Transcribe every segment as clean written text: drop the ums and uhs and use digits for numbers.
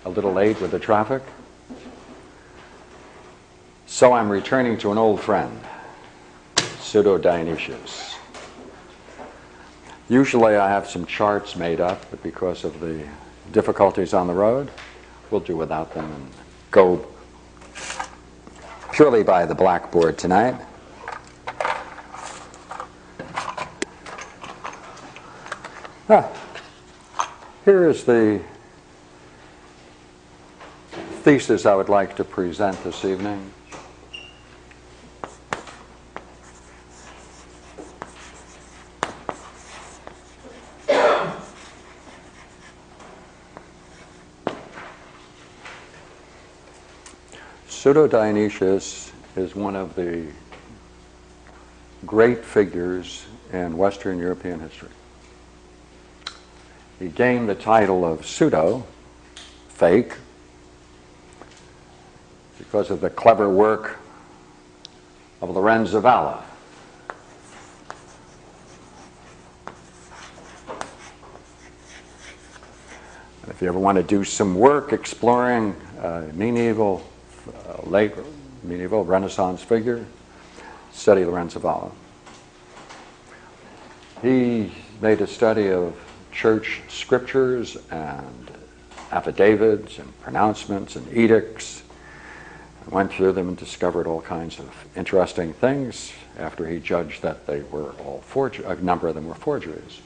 a little late with the traffic. So I'm returning to an old friend, Pseudo-Dionysius. Usually I have some charts made up, but because of the difficulties on the road, we'll do without them and go purely by the blackboard tonight. Here is the thesis I would like to present this evening. Pseudo-Dionysius is one of the great figures in Western European history. He gained the title of pseudo, fake, because of the clever work of Lorenz of Valla. And if you ever want to do some work exploring late medieval Renaissance figure, study Lorenz of Valla. He made a study of church scriptures and affidavits and pronouncements and edicts, and went through them and discovered all kinds of interesting things after he judged that they were all a number of them were forgeries.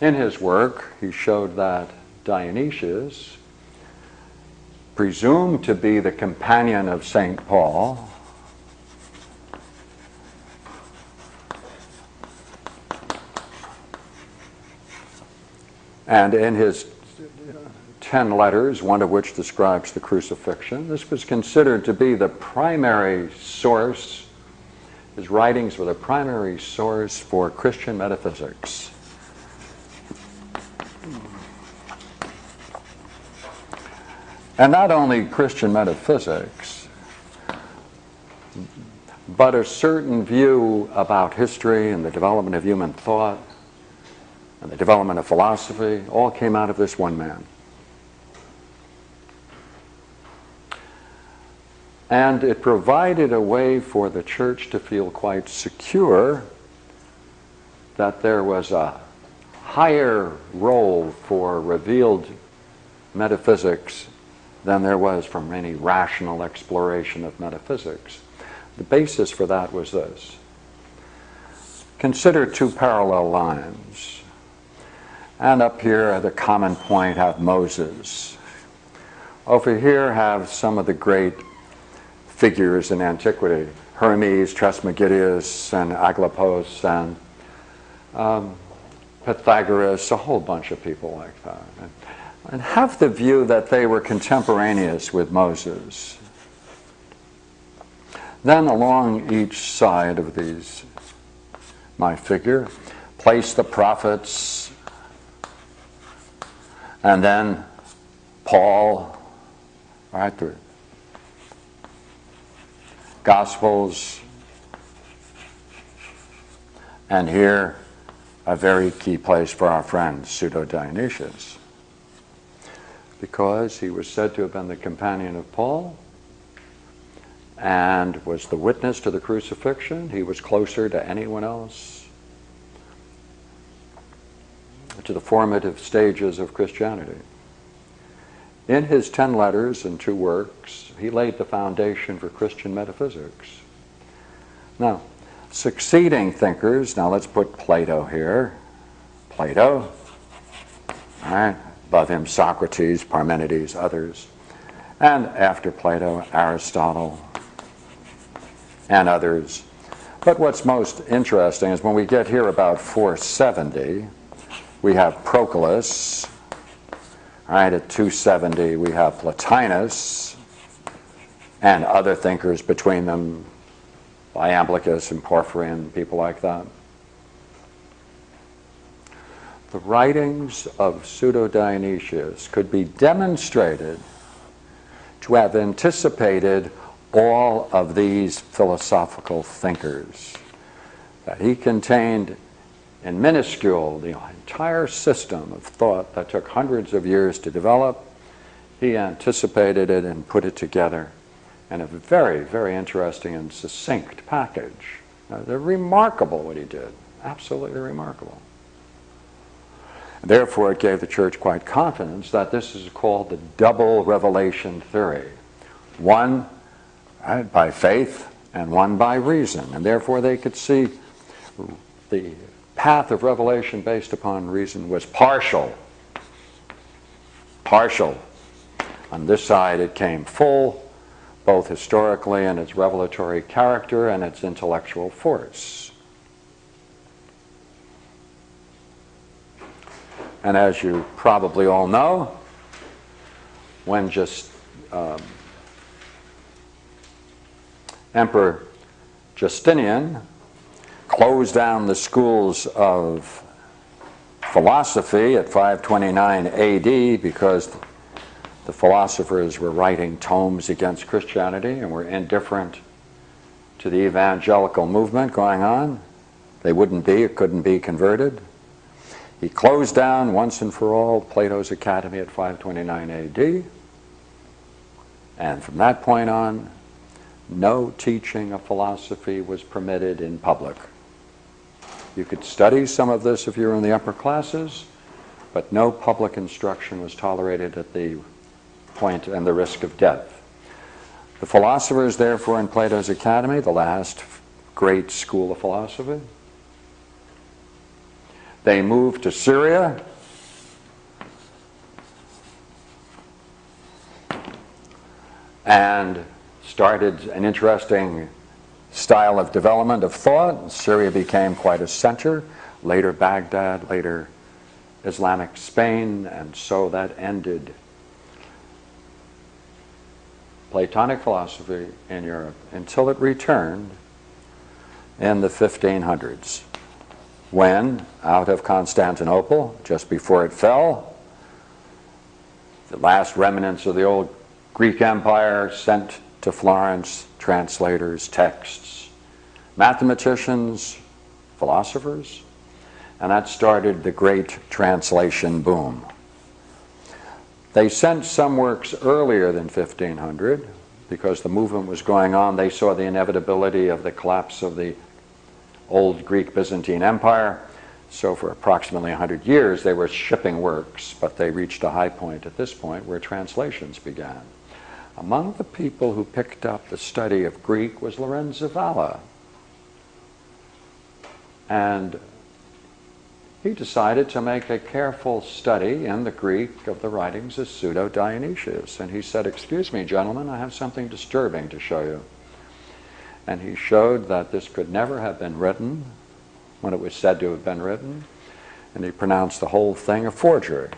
In his work, he showed that Dionysius, presumed to be the companion of St. Paul, and in his 10 letters, one of which describes the crucifixion, this was considered to be the primary source. His writings were the primary source for Christian metaphysics. And not only Christian metaphysics, but a certain view about history and the development of human thought and the development of philosophy all came out of this one man. And it provided a way for the church to feel quite secure that there was a higher role for revealed metaphysics than there was from any rational exploration of metaphysics. The basis for that was this. Consider two parallel lines. And up here at the common point have Moses. Over here have some of the great figures in antiquity, Hermes, Trismegistus, and Aglaopos, and Pythagoras, a whole bunch of people like that. And have the view that they were contemporaneous with Moses. Then along each side of my figure, place the prophets, and then Paul, right, the Gospels, and here a very key place for our friend Pseudo-Dionysius, because he was said to have been the companion of Paul and was the witness to the crucifixion. He was closer to anyone else to the formative stages of Christianity. In his 10 letters and 2 works, he laid the foundation for Christian metaphysics. Now, succeeding thinkers, now let's put Plato here. Plato, all right, above him Socrates, Parmenides, others. And after Plato, Aristotle, and others. But what's most interesting is when we get here about 470, we have Proclus. All right, at 270 we have Plotinus and other thinkers between them, Iamblichus and Porphyry and people like that. The writings of Pseudo-Dionysius could be demonstrated to have anticipated all of these philosophical thinkers, that he contained in minuscule the entire system of thought that took hundreds of years to develop. He anticipated it and put it together in a very, very interesting and succinct package. They're remarkable what he did, absolutely remarkable. Therefore, it gave the church quite confidence that this is called the double revelation theory. One by faith and one by reason. And therefore, they could see the path of revelation based upon reason was partial. Partial. On this side, it came full, both historically in its revelatory character and its intellectual force. And as you probably all know, when Emperor Justinian closed down the schools of philosophy at 529 AD because the philosophers were writing tomes against Christianity and were indifferent to the evangelical movement going on. They wouldn't be, it couldn't be converted. He closed down once and for all Plato's Academy at 529 AD. And from that point on, no teaching of philosophy was permitted in public. You could study some of this if you were in the upper classes, but no public instruction was tolerated at the point and the risk of death. The philosophers, therefore, in Plato's Academy, the last great school of philosophy, they moved to Syria and started an interesting style of development of thought. Syria became quite a center, later Baghdad, later Islamic Spain, and so that ended Platonic philosophy in Europe until it returned in the 1500s, when, out of Constantinople, just before it fell, the last remnants of the old Greek Empire sent to Florence translators, texts, mathematicians, philosophers, and that started the great translation boom. They sent some works earlier than 1500 because the movement was going on. They saw the inevitability of the collapse of the old Greek Byzantine Empire. So for approximately 100 years they were shipping works, but they reached a high point at this point where translations began. Among the people who picked up the study of Greek was Lorenzo Valla. And he decided to make a careful study in the Greek of the writings of Pseudo-Dionysius. And he said, "Excuse me, gentlemen, I have something disturbing to show you." And he showed that this could never have been written when it was said to have been written. And he pronounced the whole thing a forgery.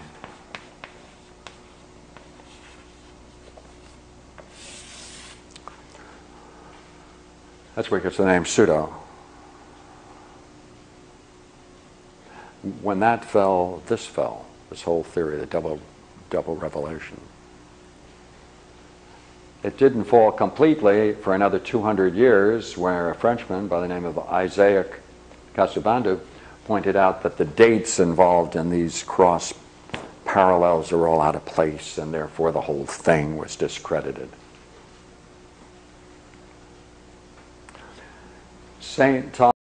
That's where it gets the name pseudo. When that fell, this whole theory, the double revelation. It didn't fall completely for another 200 years, where a Frenchman by the name of Isaac Casaubon pointed out that the dates involved in these cross parallels are all out of place, and therefore the whole thing was discredited. St. Thomas